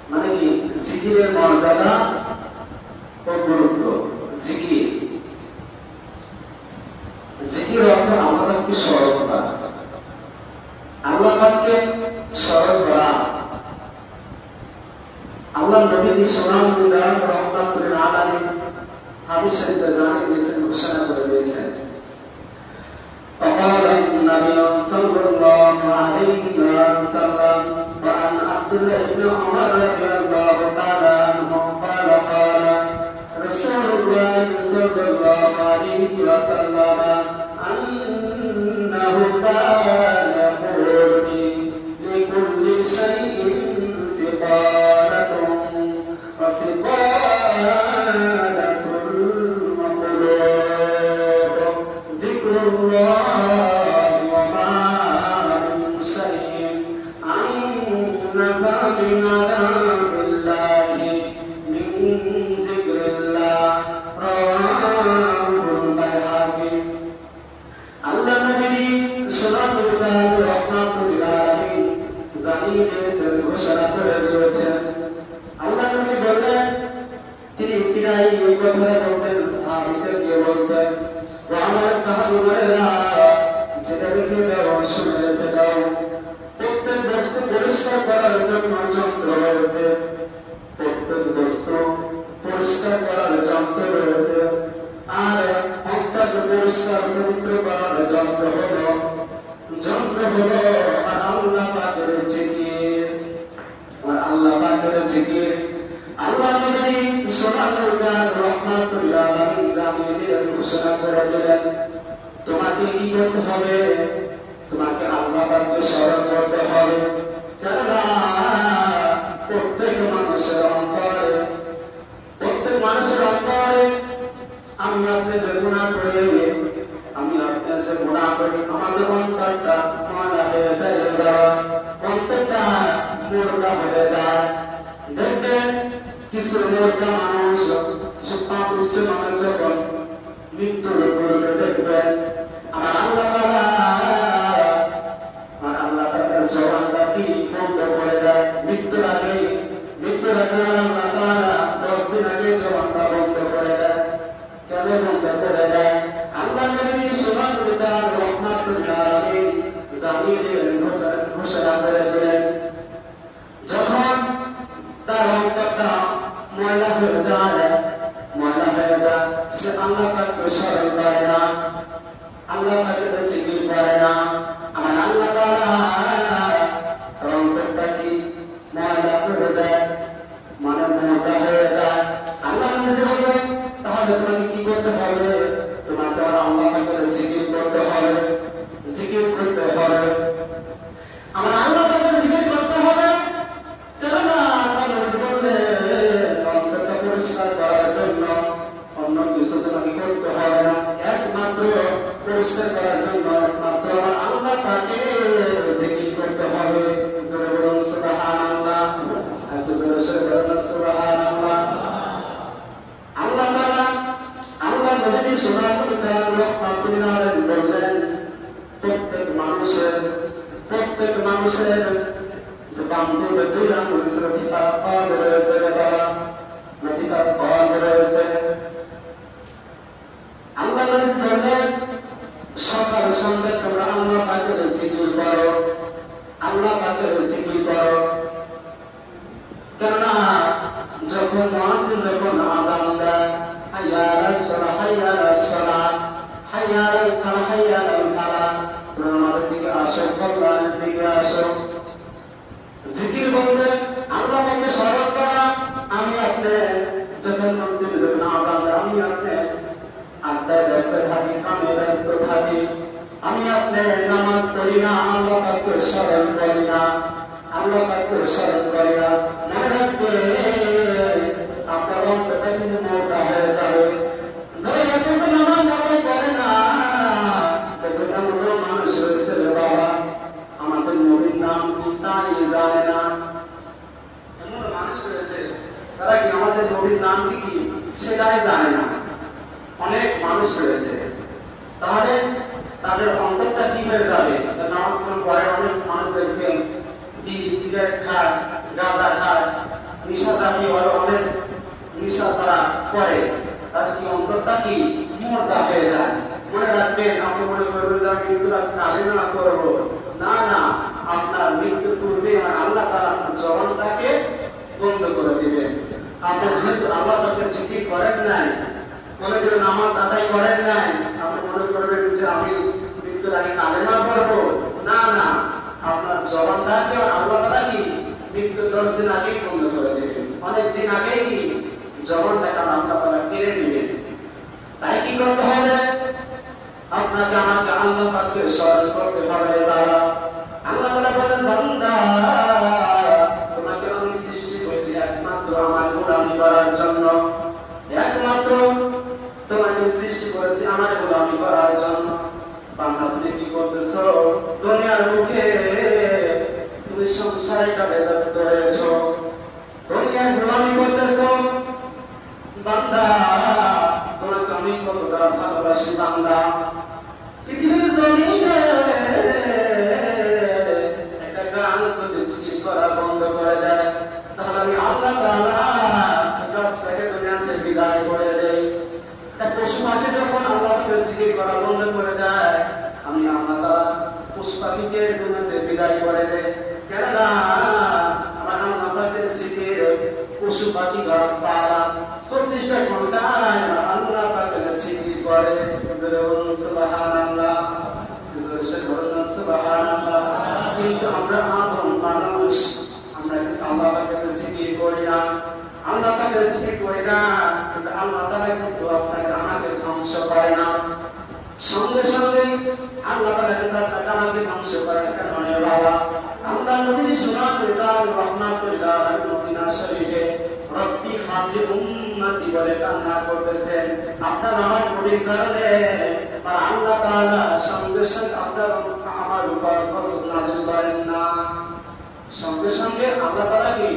মানে কি জিকিরের মর্যাদা ও গুরুত্ব। জিকির জিকির অর্থ আল্লাহকে স্মরণ করা, আল্লাহকে স্মরণ করা। আল্লাহ নবী সোনাল বিদান রহমাতুল আলামিন হাদিস শরীফে জানিয়ে দিয়েছেন, ঘোষণা করে দিয়েছেন, قال النبي صلى الله عليه وسلم وعن عبد الله بن عمر رضي الله تعالى عنه قال قال رسول الله صلى الله عليه وسلم أنه كان يقول لكل شيء سقالة وسقالة المقلوب ذكر الله وما من شيء أنزل من عذاب الله من ذكر الله رواه البيهقي। আল্লাহ নবী সাল্লাল্লাহু আলাইহি ওয়াসাল্লাম জানিয়ে দিয়েছেন, ঘোষণা করে দিয়েছেন। আল্লাহ নবী বললেন, তিনি প্রায় এই কথা বলতেন, সাহাবীদেরকে বলতেন, ও আমার সাহাবীরা যেটা দেখে দাও শুনে রেখে দাও, প্রত্যেক বস্তু পরিষ্কার করার জন্য যন্ত্র রয়েছে, প্রত্যেক বস্তু পরিষ্কার করার যন্ত্র রয়েছে। আর অন্তরকে পরিষ্কার পবিত্র করার যন্ত্র হলো আর আল্লাহ পাকের জিকির। আর আল্লাহ পাকের জিকির আল্লাহ নবী সাল্লাল্লাহু রহমাতুল্লাহ আলাইহি জানিয়ে দিলেন, ঘোষণা করে দিলেন, তোমাকে কি করতে হবে? তোমাকে আল্লাহ পাককে স্মরণ করতে হবে। কেননা প্রত্যেক মানুষের অন্তরে আমি আপনি যে গুনাহ করি, আমাদের অন্তরটা ময়লা হয়ে যায়, অন্তরটা মোটা হয়ে যায়। দেখবেন কিছু মোটা মানুষ, কিছু পাপিষ্ঠ মানুষ যখন মৃত্যুর পূর্বে দেখবেন আমার আল্লাহ তাআলার জবানটা কি বন্ধ করে দেয়। মৃত্যুর আগে আল্লাহ তাআলা 10 দিন আগে জবানটা বন্ধ করে দেয়। কেন বন্ধ করে দেয়? আল্লাহ নবী সাল্লাল্লাহু আলাইহি জানিয়ে দিলেন, ঘোষণা করে দিলেন, যখন তার অন্তরটা ময়লা হয়ে যায়, সে আল্লাহ পাককে স্মরণ করে না, আল্লাহ পাকের জিকির করে না। আমার আল্লাহ তাআলা অন্তরটা কি ময়লা করে দেয়, মানে মোটা হয়ে যায়। আল্লাহ নবী বলেন, তাহলে তোমাকে কি করতে হবে? তোমাকে আল্লাহ পাকের জিকির করতে হবে, আমার আল্লাহ পাকের জিকির করতে হবে। কেননা অন্তরটা পরিষ্কার করার জন্য অন্য কিছু তোমাকে করতে হবে না, একমাত্র পরিষ্কার করার জন্য একমাত্র আমার আল্লাহ পাকে জিকির করতে হবে। জোরে বলুন সুবহানাল্লাহ, একটু জোরে বলুন সুবহানাল্লাহ। আল্লাহ নবী সাল্লাল্লাহু আলাইহি বললেন, প্রত্যেক মানুষের বান্ধব দুই আঙ্গুলের কিতাব পাওয়া রয়েছে, কিতাব পাওয়া রয়েছে। আল্লাহ নবী বললেন, সকাল সন্ধ্যা তোমরা আল্লাহ পাকের জিকির করো, আল্লাহ পাকের জিকির করো। কেননা যখন মুয়াজ্জিন যখন আযান দেয়, হাইয়া আলাস সালাহ, হাইয়া আলাস সালাহ, হাইয়া আলাল ফালাহ, হাইয়া আলাল ফালাহ, তোমার দিকে আসো, কল্যাণের দিকে আসো। জিকির বলতে আল্লাহ পাককে স্মরণ করা। আমি আপনি যখন মসজিদে যখন আযান দেয়, আমি আপনি আড্ডায় ব্যস্ত থাকি, কামে ব্যস্ত থাকি, আমি আপনি নামাজ পড়ি না, আল্লাহ পাককে স্মরণ করি না, মনে রাখবে আপনার অন্তরটা কিন্তু মোটা হয়ে যাবে। যারা এখন নামাজ আদায় করে না, মানুষ রয়েছে বাবা, আমাদের নবীর নাম কি তাই জানে না। এমন মানুষ রয়েছে তারা কি আমাদের নবীর নাম কি সেটাই জানে না। অনেক মানুষ রয়েছে, তাহলে তাদের অন্তরটা কি হয়ে যাবে? নামাজ পড়ে অনেক মানুষ দেখবেন বিড়ি সিগারেট খায়, গাঁজা খায়, করে তার কি অন্তরটা কি মোটা হয়ে যায়। মনে রাখবেন, আপনি মনে করবেন যে আমি মৃত্যুর আগে কালেমা করবো, না না, আপনার মৃত্যুর পূর্বে আল্লাহ তাআলা আপনার জবানটাকে বন্ধ করে দিবেন। আপনি যেহেতু আল্লাহ তাকে জিকির করেন নাই, মনে করে নামাজ আদায় করেন নাই, আপনি মনে করবেন যে আমি মৃত্যুর আগে কালেমা করবো, না না, আপনার জবানটাকে আল্লাহ তাআলা কি মৃত্যুর 10 দিন আগেই বন্ধ করে দিবেন, অনেক দিন আগেই কি জবানটাকে আল্লাহ তাআলা কেড়ে নেবেন। তাই কি করতে হবে? আপনাকে আমাকে আল্লাহ পাককে স্মরণ করতে হবে। বাবা, আল্লাহ তাআলা বলেন, বান্দা তোমাকে আমি সৃষ্টি করেছি একমাত্র আমার গোলামি করার জন্য, একমাত্র তোমাকে সৃষ্টি করেছি আমার গোলামি করার জন্য। বান্দা তুমি কি করতেছো? দুনিয়ার বুকে তুমি সংসারে কাজে ব্যস্ত রয়েছো, দুনিয়ার গোলামি করতেছো। বান্দা তোমাকে আমি কতটা ভালোবাসি বান্দা। পৃথিবীর জমিনে একটা গান যদি জিকির করা বন্ধ করে দেয়, তাহলে আমি আল্লাহ তাআলা গাছটাকে দুনিয়াতে বিদায় করে দেই। একটা পশু পাখি যখন আল্লাহকে জিকির করা বন্ধ করে দেয়, আমি আল্লাহ তাআলা পশু পাখিকে দুনিয়াতে বিদায় করে দেই। কেননা আমার আল্লাহ পাকের জিকির পশু পাখি গাছপালা 24টা ঘন্টায় আল্লাহ পাকের জিকির করে। সুবহানাল্লাহ, সুবহানাল্লাহ। কিন্তু আমরা আদম মানুষ, আমরা আল্লাহ পাকের জিকির করি না, আল্লাহ পাকের জিকির করি না, কিন্তু আল্লাহ তাআলা কিন্তু আপনাকে আমাকে ধ্বংস করে না। সঙ্গে সঙ্গে আল্লাহ তাআলা কিন্তু আপনাকে আমাকে ধ্বংস করে না। কেন বাবা? আল্লাহ নবী সুন্নাতুল রহমাতুল আলামিন শরীফে রব্বি হাবলি উম্মতি বলে কান্না করতেছেন। আপনার আমার নবীর কারণে আর আল্লাহ তাআলা সঙ্গে সঙ্গে আপনার আমার উপর গজব নাযিল করেন না, সঙ্গে সঙ্গে আল্লাহ তাআলা কি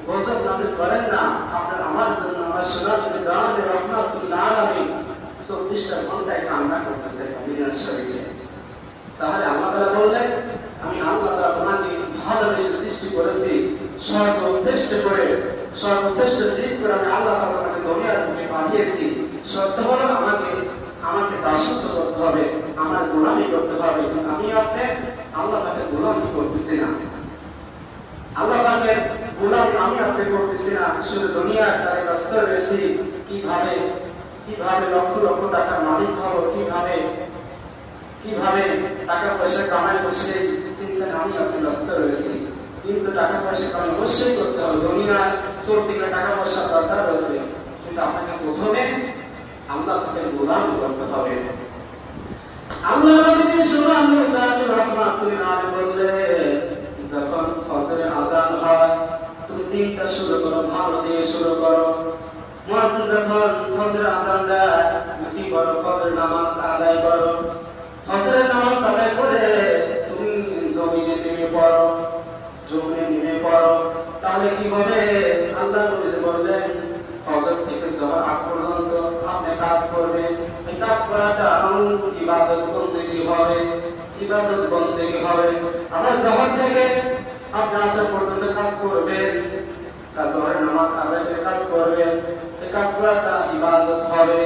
গজব নাযিল করেন না। আপনার আমার জন্য আমার সুন্নাতুল রহমাতুল আলামিন 24টা ঘন্টায় কান্না করতেছেন মদিনা শরীফে। তাহলে আল্লাহ তাআলা বললেন, আমি আল্লাহ তাআলা তোমাকে ভালোবেসে সৃষ্টি করেছি, সর্বশ্রেষ্ঠ করে, সর্বশ্রেষ্ঠ জীব করে আমি আল্লাহ তাআলা তোমাকে দুনিয়ার বুকে পাঠিয়েছি। সত্য হলো আমাকে দাসত্ব করতে হবে, আমার গোলামি করতে হবে। আমি আপনি আল্লাহ তাকে গোলামি করতেছি না, আল্লাহ তাকে গোলামি আমি আপনি করতেছি না। শুধু দুনিয়ার তাই ব্যস্ত রয়েছি, কিভাবে লক্ষ লক্ষ টাকার মালিক হবো, কিভাবে টাকা পয়সা কামাই করছে চিন্তা আমি আপনি ব্যস্ত রয়েছি। কিন্তু টাকা পয়সা কামাই অবশ্যই করতে হবে, দুনিয়ায় চলতে গেলে টাকা পয়সা দরকার রয়েছে, কিন্তু আপনাকে প্রথমে আল্লাহ তাকে গোলামি করতে হবে। আল্লাহ নবী সুবহানাল্লাহ রহমাতুল আলাইহি বললেন, যখন ফজরের আযান হয় তুমি দিনটা শুরু করো, ভালো দিয়ে শুরু করো। মুয়াজ্জিন যখন ফজরের আযান দেয় তুমি বড় ফজর নামাজ আদায় করো। ফজরের নামাজ আদায় করে তুমি জমিনে নেমে পড়ো, তাহলে কি হবে? আল্লাহ নবী বললেন, ফজর থেকে জোহর আগ পর্যন্ত আপনি কাজ করবেন। এই কাজ করাটা ইবাদত বন্দেগী হবে, আবার জোহর থেকে আপনি আসর পর্যন্ত কাজ করবেন, জোহরের নামাজ আদায় করে কাজ করবেন। এই কাজ করাটা ইবাদত হবে।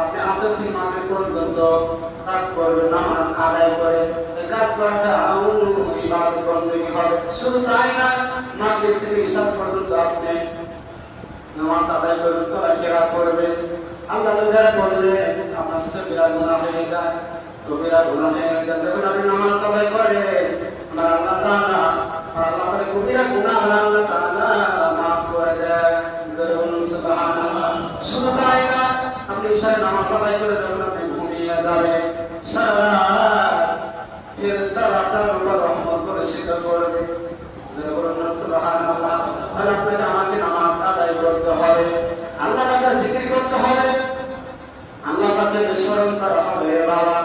আপনি আসর থেকে মাগরিব পর্যন্ত কাজ করবেন, নামাজ আদায় করে এই কাজ করাটা ইবাদত বন্দেগী হবে। শুধু তাই না, মাগরিব থেকে ইশা পর্যন্ত আপনি নামাজ আদায় করে চলাফেরা করবেন। আল্লাহ নবী বললেন, আপনার সগীরা গুনাহ হয়ে যায়, কবিরা গুনাহ হয়ে যায়। যখন আপনি নামাজ আদায় করেন, আল্লাহ তাআলা কবিরা গুনাহ আল্লাহ তাআলা মাফ করে দেয়। সুবহানাল্লাহ। শুধু তাই না, আপনি ইশার নামাজ আদায় করে যখন আপনি ঘুমিয়ে যাবেন, সারা ফেরেশতারা আপনার উপর রহমত বর্ষিত করবে। সুবহানাল্লাহ। আর আপনাকে আমাকে নামাজ আদায় করতে হবে, আল্লাহ তাআলার জিকির করতে হবে, আল্লাহ পাকের স্মরণ করা হবে। বাবা,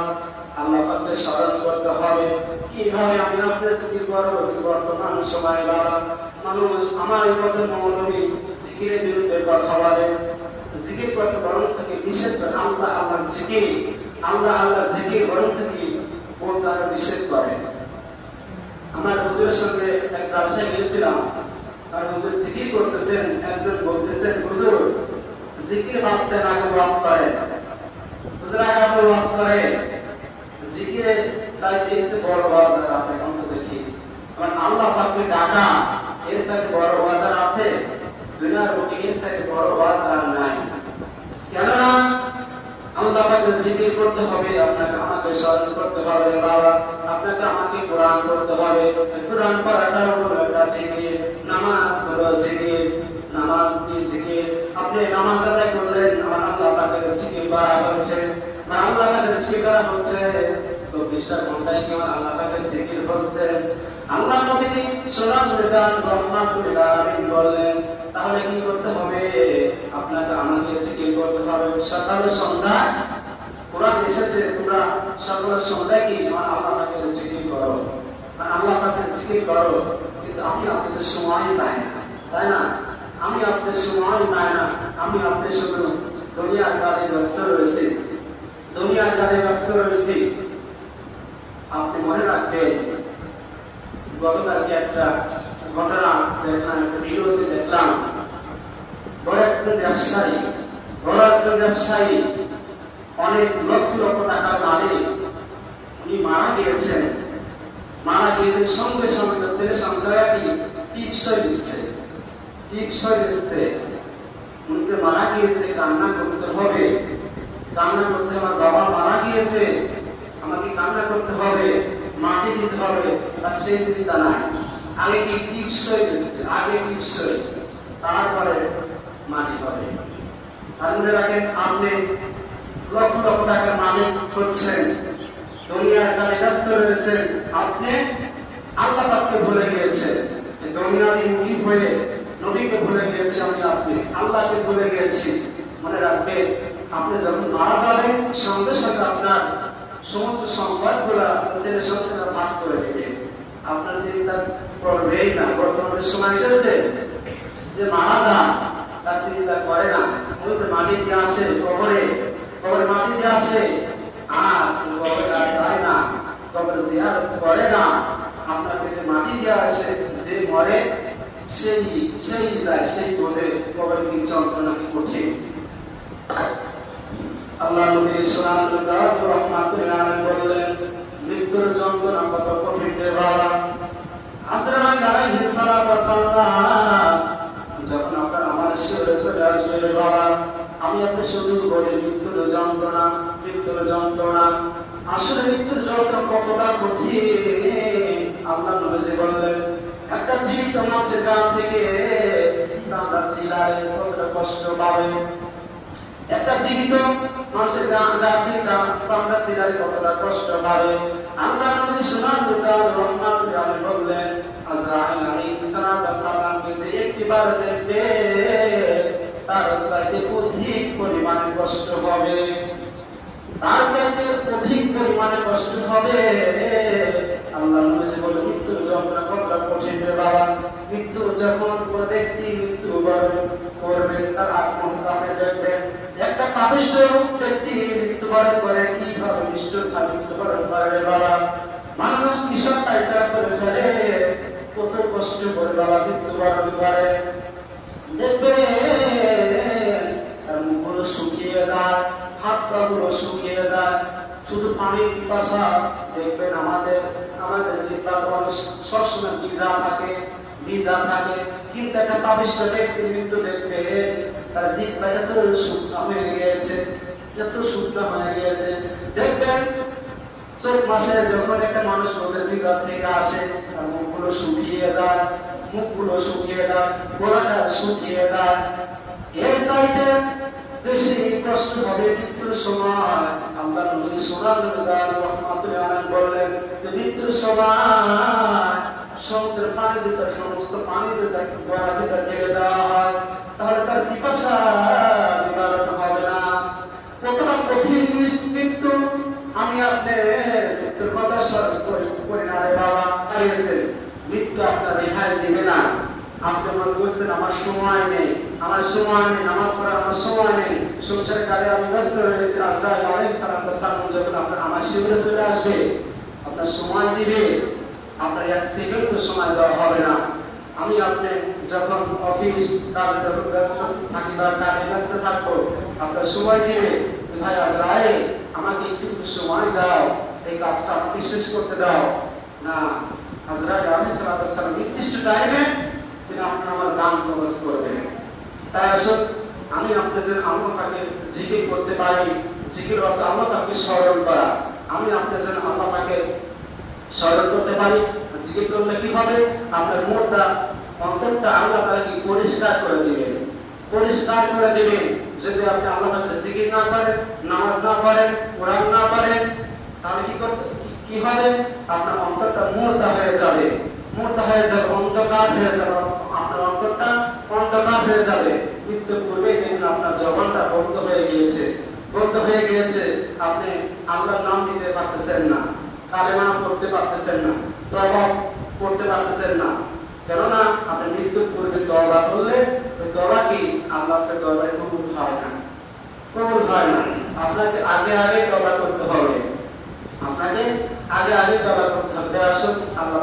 আল্লাহ পাকের স্মরণ করতে হবে। কিভাবে আমি আপনার জিকির করব? বর্তমান সময়ে বাবা মানুষ আমার এই কথা মৌলবী জিকিরের বিরুদ্ধে কথা বলে, জিকির করতে বরং নিষেধ করে। আল্লাহর জিকির, আল্লাহর জিকির বরং বলতে আরো নিষেধ করে। আমার হুজুরের সঙ্গে এক জালসায় গিয়েছিলাম, আর হুজুর জিকির করতেছেন, একজন বলতেছেন, হুজুর জিকির বাদতে না ওয়াজ করে হুজুরা আপনি ওয়াজ করে জিকিরে চাইতে এসে বড় ওয়াজ আছে কোন দেখি কারণ আল্লাহ পাককে ডাকা এর সাথে বড় ওয়াজ আছে দুনিয়ার রুটি এর সাথে বড় ওয়াজ আর নাই কেননা আল্লাহ পাকের জিকির করতে হবে আপনাকে আমাকে স্মরণ করতে হবে বাবা আপনাকে আমাকে কোরআন পড়তে হবে কোরআন পড়াটা হলো একটা জিকির নামাজ হলো জিকির নামাজ কি জিকির আপনি নামাজ আদায় করলেন আমার আল্লাহ পাকের জিকির করা হচ্ছে আর আল্লাহ পাকের জিকির করা হচ্ছে 24টা ঘন্টায় কি আমার আল্লাহ পাকের জিকির হচ্ছে আল্লাহ নবী সরাসরি গান রহমাতুল আলামিন বললেন তাহলে কি করতে হবে আপনাকে আমাকে জিকির করতে হবে সকাল সন্ধ্যা কোরআন এসেছে তোমরা সকাল সন্ধ্যায় কি আমার আল্লাহ পাকের জিকির করো আর আল্লাহ পাকের জিকির করো কিন্তু আমি আপনাদের সময় পাই না তাই না আমি আপনাদের সময় পাই না আমি আপনাদের শুধু দুনিয়ার কাজে ব্যস্ত রয়েছি দুনিয়ার কাজে ব্যস্ত রয়েছি আপনি মনে রাখবেন গতকালকে একটা ঘটনা দেখলাম একটা ভিডিওতে দেখলাম বড় একটা ব্যবসায়ী অনেক লক্ষ লক্ষ টাকার মালিক উনি মারা গিয়েছেন সঙ্গে সঙ্গে ছেলে সন্তানরা কি টিপসই দিচ্ছে উনি যে মারা গিয়েছে কান্না করতে হবে আমার বাবা মারা গিয়েছে আমাকে কান্না করতে হবে মাটি দিতে হবে তার সেই চিন্তা নাই আগে কি টিপসই দিচ্ছে তারপরে মাটি হবে আর মনে রাখেন আপনি লক্ষ লক্ষ টাকার মালিক হচ্ছেন দুনিয়ার কাজে ব্যস্ত রয়েছেন আপনি আল্লাহ পাককে ভুলে গিয়েছেন দুনিয়াবি মুখী হয়ে নবীকে ভুলে গিয়েছি আপনি আল্লাহকে ভুলে গিয়েছি মনে রাখবেন আপনি যখন মারা যাবেন সঙ্গে সঙ্গে আপনার সমস্ত সম্পদগুলো ছেলে সন্তানরা ভাগ করে দেবে আপনার চিন্তা করবেই না বর্তমানে সময় এসেছে যে মারা যান তার চিন্তা করে না ওই যে মাটি দিয়ে আসে কবরে মাটি দিয়ে আসে আর কবরে আর যায় না কবরে জিয়ারত করে না আপনার পেটে মাটি দিয়ে আসে যে মরে সেই যায় সেই বোঝে কবরে কি যন্ত্রণা কি কঠিন আল্লাহ নবী সাল্লাল্লাহু আলাইহি বললেন মৃত্যুর যন্ত্রণা কত কঠিন রে বাবা আজরাইল আলাইহিস সালাম যখন আপনার আমার শিরে চলে আসবে বাবা আমি আপনি শুধু বলি মৃত্যুর যন্ত্রণা আসলে মৃত্যুর যন্ত্রণা কতটা কঠিন আল্লাহ নবী বললেন একটা জীবিত মানুষের গান থেকে আমরা সিলাই কতটা কষ্ট পাবে একটা জীবিত মানুষের গান থেকে আমরা সিলাই কতটা কষ্ট পাবে আল্লাহ নবী রহমাতুল আলাইহি বললেন আজরাইল আলাইহিস সালামকে যে একবার দেখবে তার সাথে অধিক পরিমাণে কষ্ট হবে আল্লাহ নবী বলেন মৃত্যুর যন্ত্রণা কতটা কঠিন রে বাবা মৃত্যু যখন কোন ব্যক্তি মৃত্যুবরণ করবে তার আত্মহত্যা দেখবে একটা পাপিষ্ঠ ব্যক্তি মৃত্যুবরণ করে কিভাবে মৃত্যুবরণ করে রে বাবা মানুষ কিসব টাইটা করে ফেলে কত কষ্ট করে বাবা মৃত্যুবরণ করে দেখবে তার মুখগুলো শুকিয়ে যায় হাত পা গুলো শুকিয়ে যায় শুধু পানির পিপাসা দেখবেন আমাদের জিহ্বা সবসময় ভিজা থাকে কিন্তু একটা পাপিষ্ঠ ব্যক্তির মৃত্যু দেখবে তার জিহ্বা এত শুকনো হয়ে গিয়েছে দেখবেন চোখ মাসে যখন একটা মানুষ রোদের বিঘাত থেকে আসে তার মুখগুলো শুকিয়ে যায় গলাটা শুকিয়ে যায় এই সাইডে বেশি কষ্ট হবে মৃত্যুর সময় আল্লাহ নবী সাল্লাল্লাহু আলাইহি বললেন যে মৃত্যুর সময় সমুদ্রের পানি যদি সমস্ত পানি যদি গলা দিয়ে ঢেলে দেওয়া হয় তাহলে তার পিপাসা নিবারণ হবে না কতটা কঠিন মৃত্যু আমি আপনি মৃত্যুর কথা স্মরণ করি না রে বাবা মৃত্যু আপনার রেহাই দিবে না আপনি মনে করছেন আমার সময় নেই নামাজ পড়ার আমার সময় নেই সংসারের কাজে আমি ব্যস্ত রয়েছি আজরাইল আলাইহিস সালাম যখন আপনার আমার শিবিরে চলে আসবে আপনার সময় দিবে আপনার এক সেকেন্ড সময় দেওয়া হবে না আমি আপনি যখন অফিস কাজে যখন ব্যস্ত থাকি বা কাজে ব্যস্ত থাকবো, আপনার সময় দিবে ভাই আজরাইল আমাকে একটু সময় দাও, এই কাজটা আমাকে শেষ করতে দাও না। আজরাইল আলাইহিস সালাম নির্দিষ্ট টাইমে তিনি আপনার আমার জান কবজ করবেন। তাই আসুন আমি আপনাদের যেন আল্লাহ পাকে জিকির করতে পারি। জিকির অর্থ আল্লাহ পাকে স্মরণ করা। আমি আপনাদের যেন আল্লাহ পাকে স্মরণ করতে পারি। জিকির করলে কি হবে? আপনার মনটা অন্তরটা আল্লাহ তাআলা কি পরিষ্কার করে দিবেন, পরিষ্কার করে দিবেন। যদি আপনি আল্লাহ পাকের জিকির না করেন, নামাজ না পড়েন, কোরআন না পড়েন, তাহলে কি হবে? আপনার অন্তরটা মুর্দা হয়ে যাবে, মুর্দা হয়ে যাবে, অন্ধকার হয়ে যাবে। আপনার অন্তরটা অন্ধকার হয়ে যাবে। মৃত্যুর পূর্বে দেখুন আপনার জবানটা বন্ধ হয়ে গিয়েছে, বন্ধ হয়ে গিয়েছে। আপনি আল্লাহর নাম নিতে পারতেছেন না, কালেমা পড়তে পারতেছেন না, তওবা করতে পারতেছেন না। কেননা আপনি মৃত্যুর পূর্বে তওবা করলে ওই তওবা কি আল্লাহর দরবারে কবুল হয় না, কবুল হয় না। আপনাকে আগে আগে তওবা করতে হবে, আপনাকে আগে আগে তওবা করতে হবে। আসুন আল্লাহ